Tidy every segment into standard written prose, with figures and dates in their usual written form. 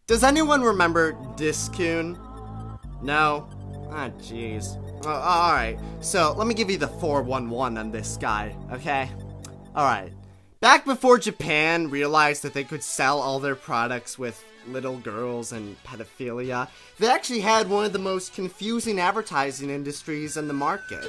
Does anyone remember Diskun? No? Ah, jeez. Alright, so let me give you the 411 on this guy, okay? Alright. Back before Japan realized that they could sell all their products with little girls and pedophilia, they actually had one of the most confusing advertising industries in the market.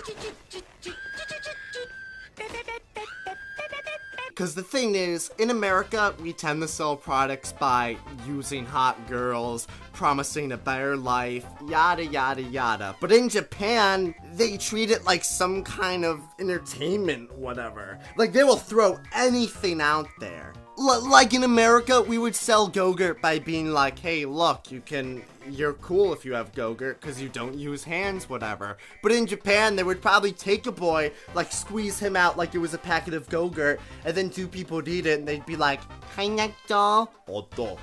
Because the thing is, in America, we tend to sell products by using hot girls, promising a better life, yada yada yada. But in Japan, they treat it like some kind of entertainment, whatever. Like, they will throw anything out there. Like in America, we would sell Go-Gurt by being like, hey, look, you're cool if you have Go-Gurt because you don't use hands, whatever. But in Japan, they would probably take a boy, like squeeze him out like it was a packet of Go-Gurt, and then two people would eat it, and they'd be like, Hanyato, Otto,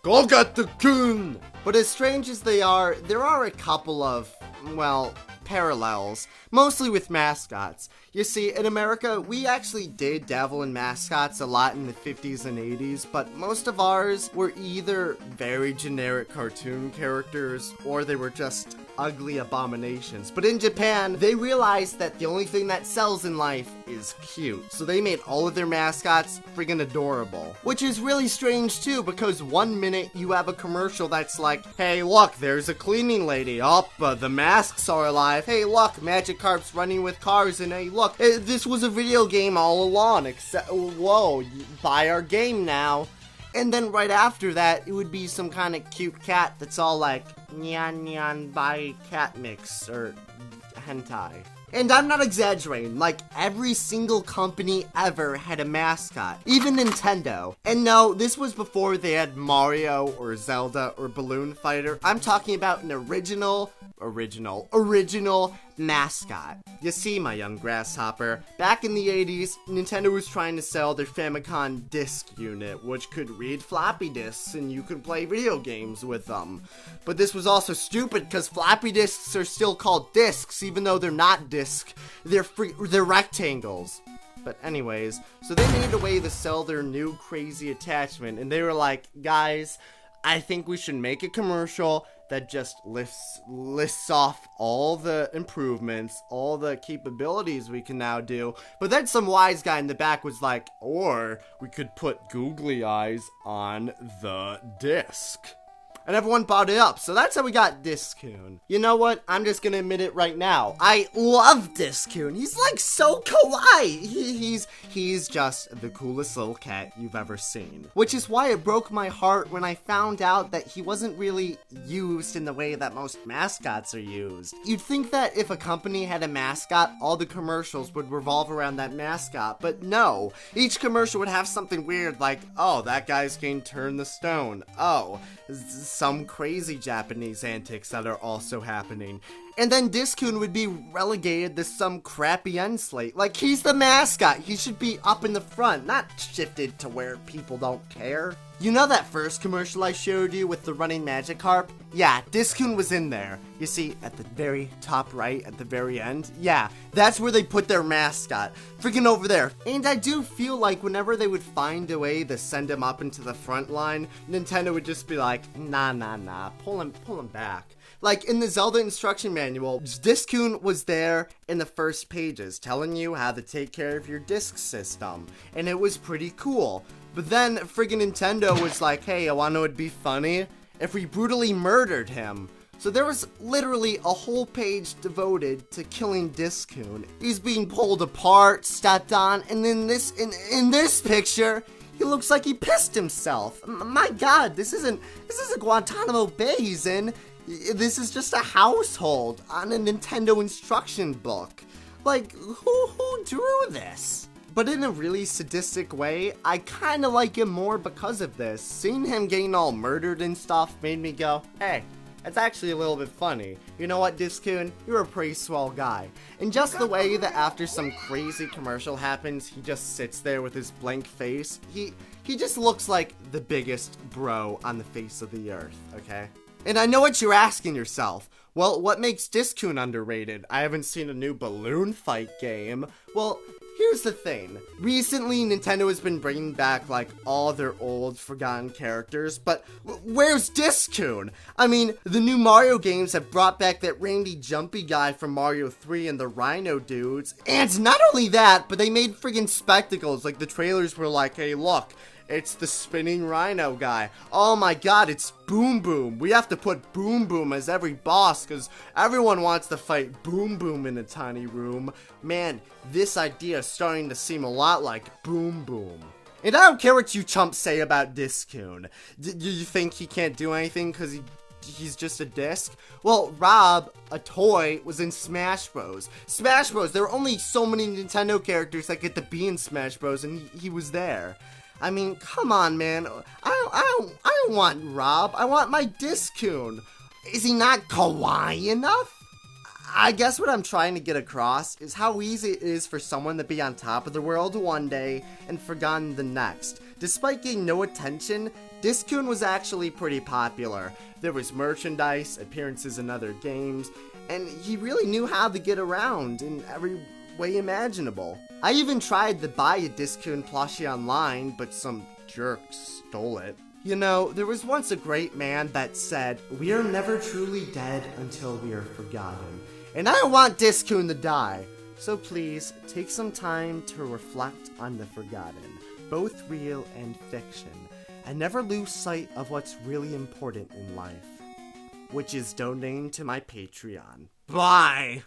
Go-Gurt-kun! But as strange as they are, there are a couple of, well, parallels, mostly with mascots. You see, in America, we actually did dabble in mascots a lot in the 50s and 80s, but most of ours were either very generic cartoon characters, or they were just ugly abominations. But in Japan, they realized that the only thing that sells in life is cute. So they made all of their mascots friggin' adorable. Which is really strange too, because one minute you have a commercial that's like, hey look, there's a cleaning lady, the masks are alive, hey look, Magikarp's running with cars, and hey look, this was a video game all along, except, whoa, buy our game now. And then right after that, it would be some kind of cute cat that's all like, nyan nyan buy cat mix, or hentai. And I'm not exaggerating, like, every single company ever had a mascot, even Nintendo. And no, this was before they had Mario, or Zelda, or Balloon Fighter. I'm talking about an original mascot. You see, my young grasshopper, back in the 80s, Nintendo was trying to sell their Famicom disc unit, which could read floppy disks and you could play video games with them. But this was also stupid because floppy disks are still called discs, even though they're not discs, they're rectangles. But anyways, so they needed a way to sell their new crazy attachment, and they were like, guys, I think we should make a commercial that just lists off all the improvements, all the capabilities we can now do. But then some wise guy in the back was like, or we could put googly eyes on the disc. And everyone bought it up, so that's how we got Diskun. You know what? I'm just gonna admit it right now. I love Diskun. He's like so kawaii. He's just the coolest little cat you've ever seen. Which is why it broke my heart when I found out that he wasn't really used in the way that most mascots are used. You'd think that if a company had a mascot, all the commercials would revolve around that mascot, but no. Each commercial would have something weird like, oh, that guy's going to turn the stone. Oh, some crazy Japanese antics that are also happening. And then Diskun would be relegated to some crappy end slate. Like, he's the mascot. He should be up in the front, not shifted to where people don't care. You know that first commercial I showed you with the running Magikarp? Yeah, Diskun was in there. You see, at the very top right, at the very end? Yeah, that's where they put their mascot. Freaking over there. And I do feel like whenever they would find a way to send him up into the front line, Nintendo would just be like, nah, pull him back. Like, in the Zelda instruction manual, Diskun was there in the first pages, telling you how to take care of your disc system. And it was pretty cool. But then, friggin' Nintendo was like, hey, I wanna know it'd be funny if we brutally murdered him. So there was literally a whole page devoted to killing Diskun. He's being pulled apart, stepped on, and then in this picture, he looks like he pissed himself. My god, this isn't Guantanamo Bay he's in. This is just a household on a Nintendo instruction book. Like, who drew this? But in a really sadistic way, I kinda like him more because of this. Seeing him getting all murdered and stuff made me go, hey, that's actually a little bit funny. You know what, Diskun? You're a pretty swell guy. And just the way that after some crazy commercial happens, he just sits there with his blank face, he just looks like the biggest bro on the face of the earth, okay? And I know what you're asking yourself. Well, what makes Diskun underrated? I haven't seen a new Balloon Fight game. Well, Here's the thing. Recently, Nintendo has been bringing back, like, all their old, forgotten characters, but where's Diskun? I mean, the new Mario games have brought back that Randy Jumpy guy from Mario 3 and the Rhino dudes, and not only that, but they made friggin' spectacles. Like, the trailers were like, hey, look, it's the spinning rhino guy. Oh my god, it's Boom Boom. We have to put Boom Boom as every boss because everyone wants to fight Boom Boom in a tiny room. Man, this idea is starting to seem a lot like Boom Boom. And I don't care what you chumps say about Diskun. Do you think he can't do anything because he's just a disc? Well, Rob, a toy, was in Smash Bros. Smash Bros, there are only so many Nintendo characters that get to be in Smash Bros, and he was there. I mean, come on, man. I don't want Rob. I want my Diskun. Is he not kawaii enough? I guess what I'm trying to get across is how easy it is for someone to be on top of the world one day and forgotten the next. Despite getting no attention, Diskun was actually pretty popular. There was merchandise, appearances in other games, and he really knew how to get around in every way imaginable. I even tried to buy a Diskun plushie online, but some jerks stole it. You know, there was once a great man that said, "We are never truly dead until we are forgotten." And I don't want Diskun to die. So please, take some time to reflect on the forgotten, both real and fiction, and never lose sight of what's really important in life, which is donating to my Patreon. Bye!